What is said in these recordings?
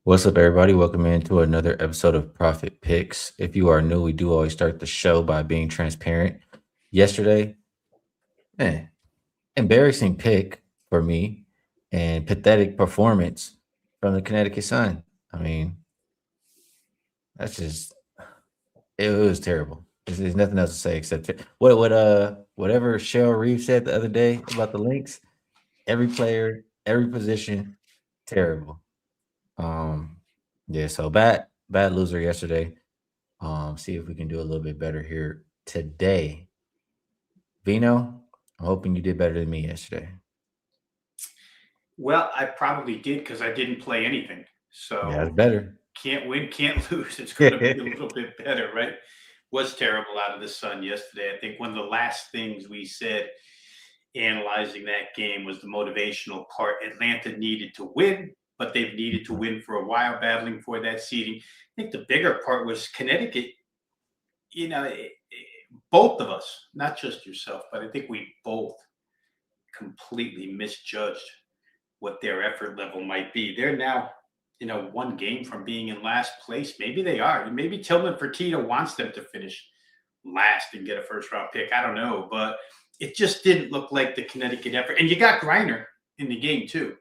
What's up, everybody? Welcome into another episode of Profit Picks. If you are new, we do always start the show by being transparent. Yesterday, man, embarrassing pick for me and pathetic performance from the Connecticut Sun. I mean, that's just it was terrible. There's nothing else to say except whatever Cheryl Reeves said the other day about the links. Every player, every position, terrible. Um, yeah, so bad loser yesterday. See if we can do a little bit better here today. Vino, I'm hoping you did better than me yesterday. Well, I probably did because I didn't play anything. Yeah, it's So better. can't win, can't lose. It's going to be a little bit better, right? Was terrible out of the sun yesterday. I think one of the last things we said analyzing that game was the motivational part. Atlanta needed to win, but they've needed to win for a while, battling for that seeding. I think the bigger part was Connecticut. You know, both of us, not just yourself, but I think we both completely misjudged what their effort level might be. They're now, one game from being in last place. Maybe they are. Maybe Tillman Fertitta wants them to finish last and get a first round pick. I don't know, but it just didn't look like the Connecticut effort. And you got Griner in the game too.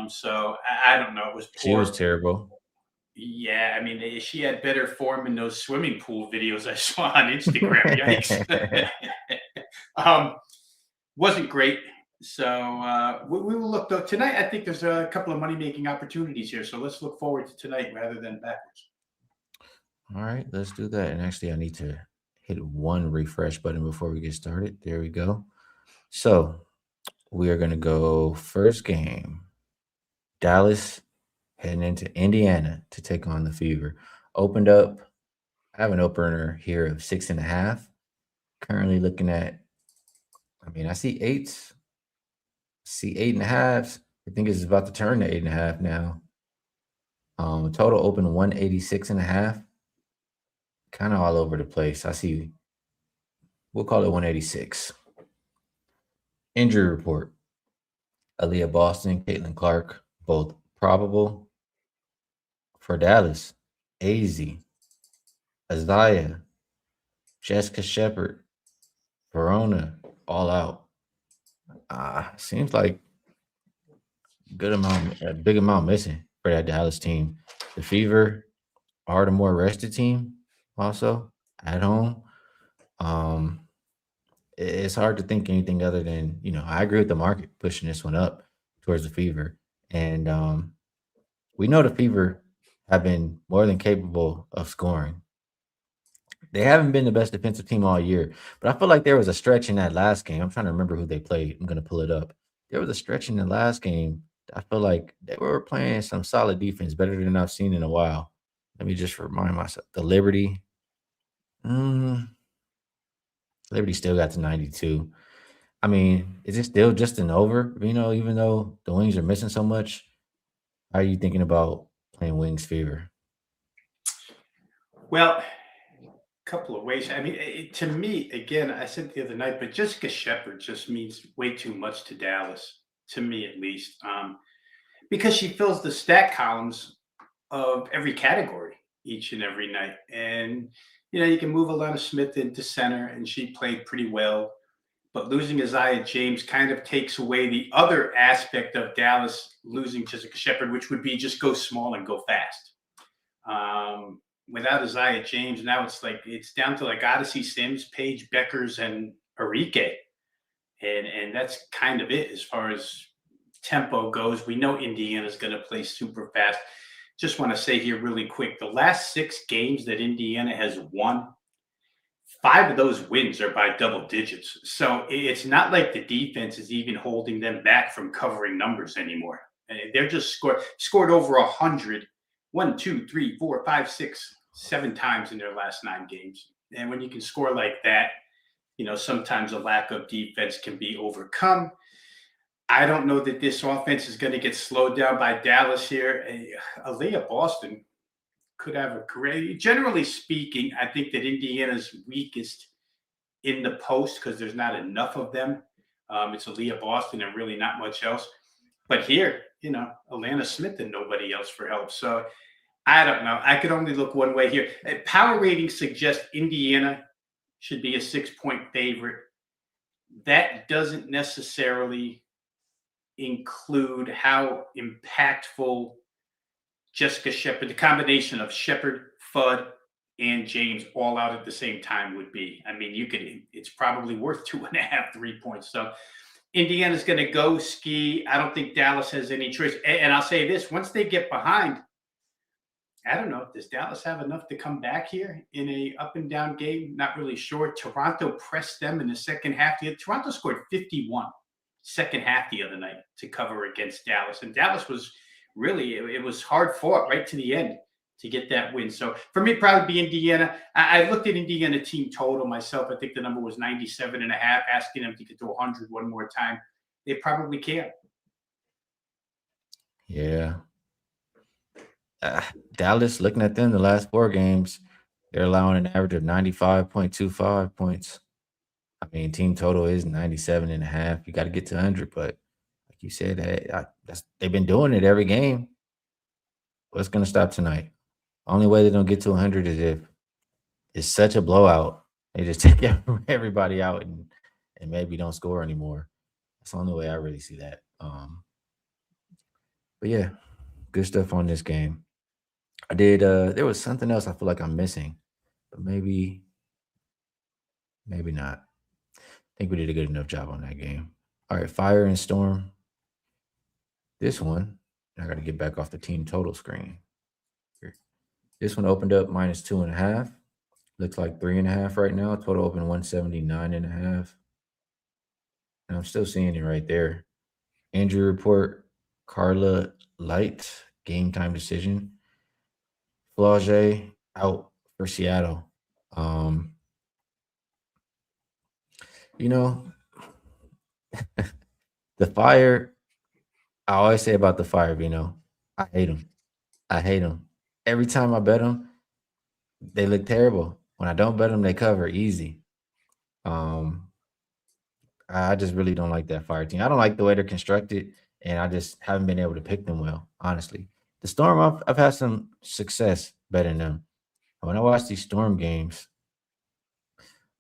So I don't know. It was She was poor. terrible. Yeah, I mean, she had better form in those swimming pool videos I saw on Instagram. Yikes. um, wasn't great. So we will look though tonight. I think there's a couple of money making opportunities here. So let's look forward to tonight rather than backwards. All right, let's do that. And actually, I need to hit one refresh button before we get started. There we go. So we are going to go first game. Dallas heading into Indiana to take on the Fever. Opened up. I have an opener here of 6.5. Currently looking at, I see eights. See 8.5. I think it's about to turn to 8.5 now. Total open 186.5. Kind of all over the place. I see, we'll call it 186. Injury report. Aaliyah Boston, Caitlin Clark, both probable. For Dallas, AZ, Isaiah, Jessica Shepard, Verona, all out. Seems like a big amount missing for that Dallas team. The Fever are the more rested team, also at home. Um, it's hard to think anything other than I agree with the market pushing this one up towards the Fever, and we know the Fever have been more than capable of scoring. They haven't been the best defensive team all year, but I feel like there was a stretch in that last game. I'm trying to remember who they played. I'm going to pull it up. There was a stretch in the last game. I feel like they were playing some solid defense, better than I've seen in a while. Let me just remind myself. The Liberty, mm, Liberty still got to 92. I mean, is it still just an over? Even though the Wings are missing so much, how are you thinking about playing Wings Fever? Well, a couple of ways. I mean, to me, again, I said the other night, but Jessica Shepard just means way too much to Dallas, to me at least, because she fills the stat columns of every category each and every night. And, you can move Alana Smith into center, and she played pretty well. But losing Isaiah James kind of takes away the other aspect of Dallas losing Jessica Shepard, which would be just go small and go fast. Without Isaiah James, now it's down to like Odyssey Sims, Paige Beckers, and Arike, and that's kind of it as far as tempo goes. We know Indiana's going to play super fast. Just want to say here really quick: the last 6 games that Indiana has won, 5 of those wins are by double digits. So it's not like the defense is even holding them back from covering numbers anymore. They're just scored over 100, 1, 2, 3, 4, 5, 6, 7 times in their last 9 games. And when you can score like that, sometimes a lack of defense can be overcome. I don't know that this offense is going to get slowed down by Dallas here. Aaliyah Boston could have a career. Generally speaking, I think that Indiana's weakest in the post because there's not enough of them. It's Aaliyah Boston and really not much else. But here, Atlanta Smith and nobody else for help. So I don't know. I could only look one way here. Power ratings suggest Indiana should be a 6-point favorite. That doesn't necessarily include how impactful Jessica Shepard, the combination of Shepard, Fudd, and James all out at the same time would be. I mean, it's probably worth 2.5, 3 points. So Indiana's going to go Skee. I don't think Dallas has any choice. And I'll say this, once they get behind, I don't know. Does Dallas have enough to come back here in a up and down game? Not really sure. Toronto pressed them in the second half. Toronto scored 51 second half the other night to cover against Dallas. And Dallas was really, it was hard fought right to the end to get that win. So for me, probably be Indiana. I looked at Indiana team total myself. I think the number was 97.5, asking them to get to 100 one more time. They probably can. Yeah. Dallas, looking at them the last 4 games, they're allowing an average of 95.25 points. I mean, team total is 97.5. You got to get to 100, but like you said, they've been doing it every game. What's going to stop tonight? Only way they don't get to 100 is if it's such a blowout. They just take everybody out and maybe don't score anymore. That's the only way I really see that. But yeah, good stuff on this game. I did. There was something else I feel like I'm missing, but maybe not. I think we did a good enough job on that game. All right, Fire and Storm. This one, I got to get back off the team total screen. Here. This one opened up -2.5. Looks like 3.5 right now. Total open 179.5. And I'm still seeing it right there. Injury report: Carla Light, game time decision. Flauget out for Seattle. Um, you know, the Fire. I always say about the Fire, I hate them. I hate them. Every time I bet them, they look terrible. When I don't bet them, they cover easy. Um, I just really don't like that Fire team. I don't like the way they're constructed, and I just haven't been able to pick them well. Honestly, the Storm, I've had some success betting them. When I watch these Storm games,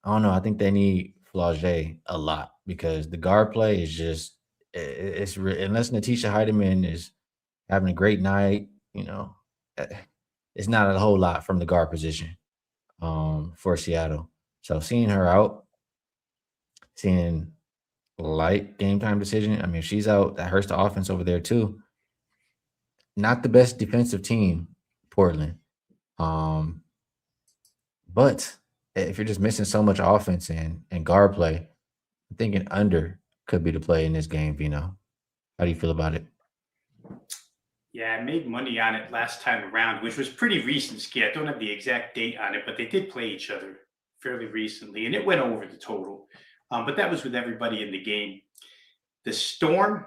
I don't know. I think they need Flauget a lot because the guard play is just unless Natisha Heidemann is having a great night, eh, it's not a whole lot from the guard position for Seattle. So seeing her out, seeing Light game time decision. I mean, if she's out, that hurts the offense over there too. Not the best defensive team, Portland. Um, but if you're just missing so much offense and guard play, I'm thinking under could be the play in this game, Vino. How do you feel about it? Yeah, I made money on it last time around, which was pretty recent, Ski. I don't have the exact date on it, but they did play each other fairly recently, and it went over the total. But that was with everybody in the game. The Storm,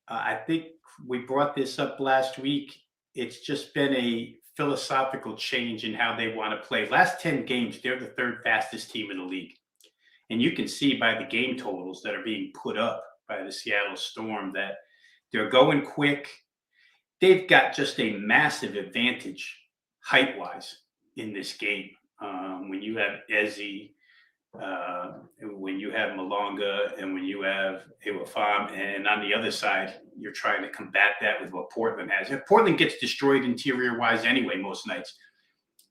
I think we brought this up last week. It's just been a philosophical change in how they want to play. Last 10 games, they're the third fastest team in the league. And you can see by the game totals that are being put up by the Seattle Storm that they're going quick. They've got just a massive advantage height wise in this game. When you have Ezzy, when you have Malonga, and when you have Iwafam, and on the other side, you're trying to combat that with what Portland has. If Portland gets destroyed interior wise anyway, most nights,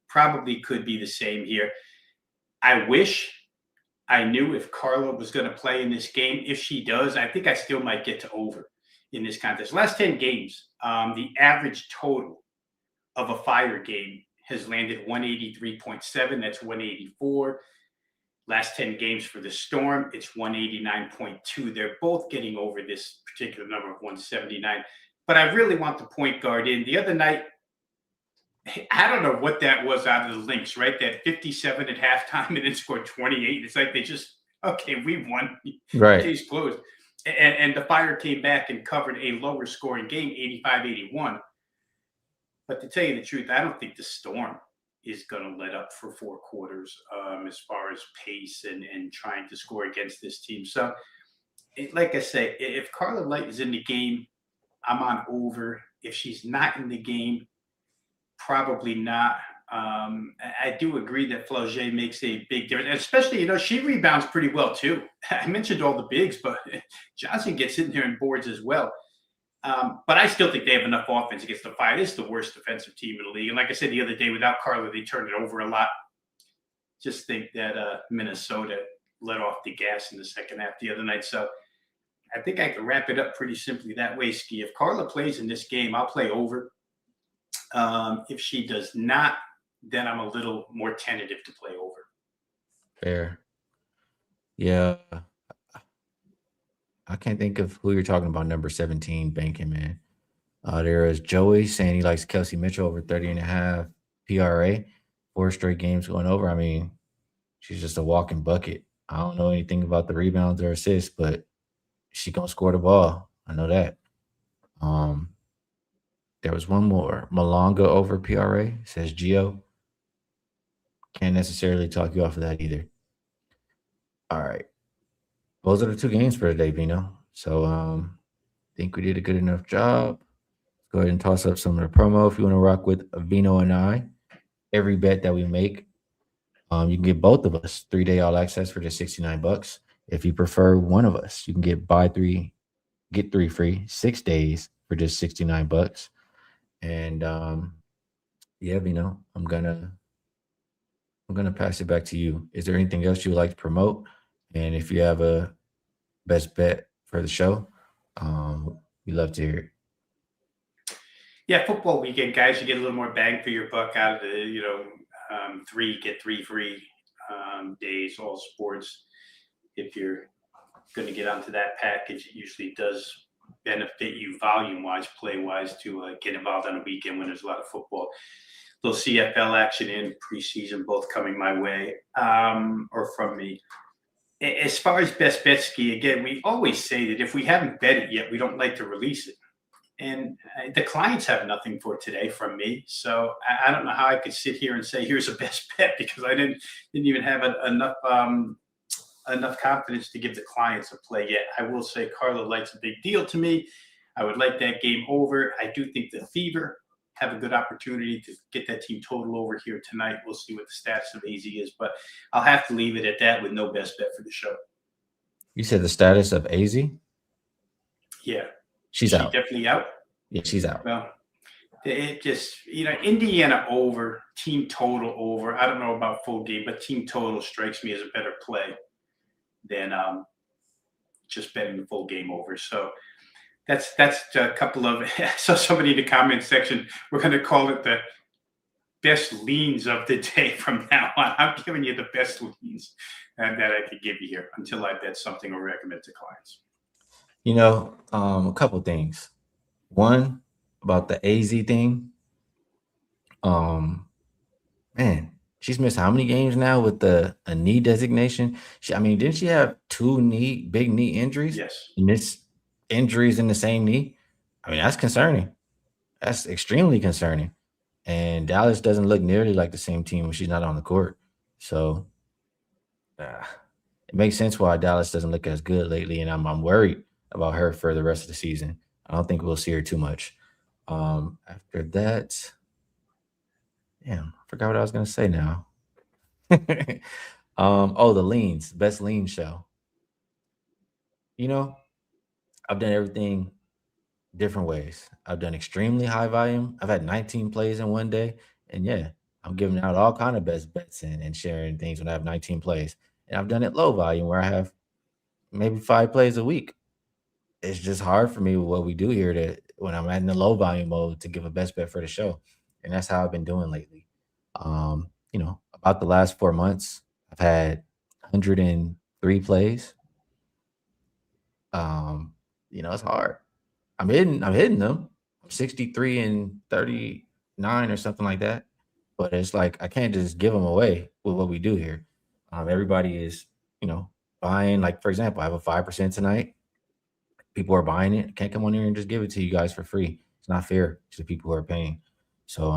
probably could be the same here. I wish I knew if Carla was going to play in this game. If she does, I think I still might get to over in this contest. Last 10 games, the average total of a Fire game has landed 183.7. That's 184. Last 10 games for the Storm, it's 189.2. They're both getting over this particular number of 179. But I really want the point guard in. The other night, I don't know what that was out of the Lynx, right? That 57 at halftime and then scored 28. It's like they just, okay, we won. Right. Case closed. And the Fire came back and covered a lower scoring game, 85-81. But to tell you the truth, I don't think the Storm is going to let up for 4 quarters as far as pace and trying to score against this team. So, like I say, if Carla Light is in the game, I'm on over. If she's not in the game, probably not. I do agree that Flaugier makes a big difference, especially, she rebounds pretty well too. I mentioned all the bigs, but Johnson gets in there and boards as well. But I still think they have enough offense against the Fire. This is the worst defensive team in the league. And like I said the other day, without Carla, they turned it over a lot. Just think that Minnesota let off the gas in the second half the other night. So I think I can wrap it up pretty simply that way, Skee. If Carla plays in this game, I'll play over. If she does not, then I'm a little more tentative to play over. Fair. Yeah. I can't think of who you're talking about, number 17, banking, man. There is Joey saying he likes Kelsey Mitchell over 30.5 PRA. 4 straight games going over. I mean, she's just a walking bucket. I don't know anything about the rebounds or assists, but she gonna score the ball. I know that. Um, there was one more. Malonga over PRA, says Gio. Can't necessarily talk you off of that either. All right. Those are the 2 games for today, Vino. So think we did a good enough job. Go ahead and toss up some of the promo if you want to rock with Vino and I. Every bet that we make, you can get both of us 3-day all access for just $69. If you prefer one of us, you can buy 3, get 3 free, 6 days for just $69. And yeah, Vino, I'm gonna pass it back to you. Is there anything else you would like to promote? And if you have a best bet for the show, we'd love to hear it. Yeah, football weekend, guys, you get a little more bang for your buck out of the, get 3 free days, all sports. If you're going to get onto that package, it usually does benefit you volume-wise, play-wise, to get involved on a weekend when there's a lot of football. Little CFL action in preseason, both coming my way or from me. As far as best bet, Skee, again, we always say that if we haven't bet it yet, we don't like to release it. And the clients have nothing for today from me. So I don't know how I could sit here and say, here's a best bet, because I didn't even have enough confidence to give the clients a play yet. I will say Carla Light's a big deal to me. I would like that game over. I do think the Fever have a good opportunity to get that team total over here tonight. We'll see what the status of AZ is, but I'll have to leave it at that with no best bet for the show. You said the status of AZ? Yeah. She's out. Definitely out? Yeah, she's out. Well, it just, Indiana over, team total over. I don't know about full game, but team total strikes me as a better play than just betting the full game over. So that's a couple of. So somebody in the comment section, we're going to call it the best leans of the day from now on. I'm giving you the best leans that I could give you here until I bet something or recommend to clients. A couple things. One, about the AZ thing. Man, she's missed how many games now with a knee designation? Didn't she have 2 big knee injuries? Yes. Missed injuries in the same knee. That's concerning. That's extremely concerning. And Dallas doesn't look nearly like the same team when she's not on the court. So it makes sense why Dallas doesn't look as good lately, and I'm worried about her for the rest of the season. I don't think we'll see her too much. After that, damn, I forgot what I was going to say now. The leans, best lean show. I've done everything different ways. I've done extremely high volume. I've had 19 plays in one day. And yeah, I'm giving out all kind of best bets and sharing things when I have 19 plays. And I've done it low volume where I have maybe 5 plays a week. It's just hard for me with what we do here when I'm in the low volume mode to give a best bet for the show. And that's how I've been doing lately. About the last 4 months, I've had 103 plays. It's hard. I'm hitting them. I'm 63 and 39 or something like that. But it's like I can't just give them away with what we do here. Everybody is, buying. Like, for example, I have a 5% tonight. People are buying it. I can't come on here and just give it to you guys for free. It's not fair to the people who are paying. So,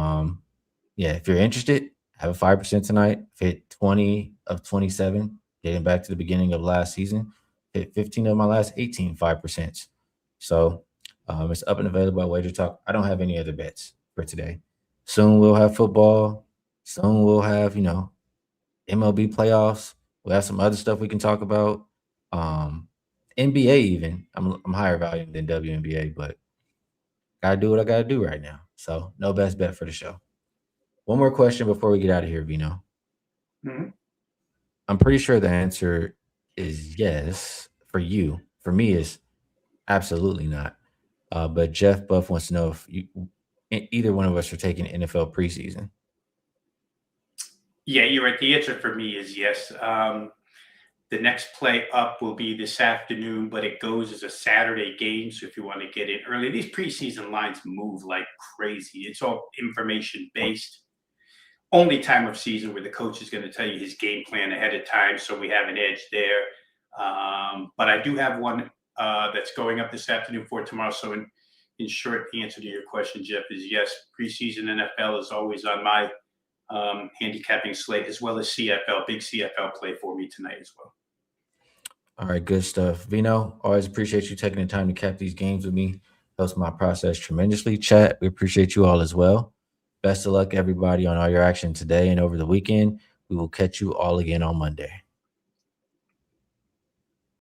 yeah, if you're interested, I have a 5% tonight. Hit 20 of 27, dating back to the beginning of last season. Hit 15 of my last 18 5%. So It's up and available at Wager Talk. I don't have any other bets for today. Soon we'll have football. Soon we'll have, MLB playoffs. We'll have some other stuff we can talk about. Um, NBA even. I'm higher value than WNBA, but gotta do what I gotta do right now. So no best bet for the show. One more question before we get out of here, Vino. Mhm. I'm pretty sure the answer is yes for you. For me, is absolutely not. But Jeff Buff wants to know if either one of us are taking NFL preseason. Yeah, you're right. The answer for me is yes. The next play up will be this afternoon, but it goes as a Saturday game. So if you want to get in early, these preseason lines move like crazy. It's all information based. Only time of season where the coach is going to tell you his game plan ahead of time. So we have an edge there. But I do have one that's going up this afternoon for tomorrow. So in short, the answer to your question, Jeff, is yes. Preseason NFL is always on my handicapping slate, as well as CFL. Big CFL play for me tonight as well. All right, good stuff. Vino, always appreciate you taking the time to cap these games with me. Helps my process tremendously. Chat, we appreciate you all as well. Best of luck, everybody, on all your action today and over the weekend. We will catch you all again on Monday.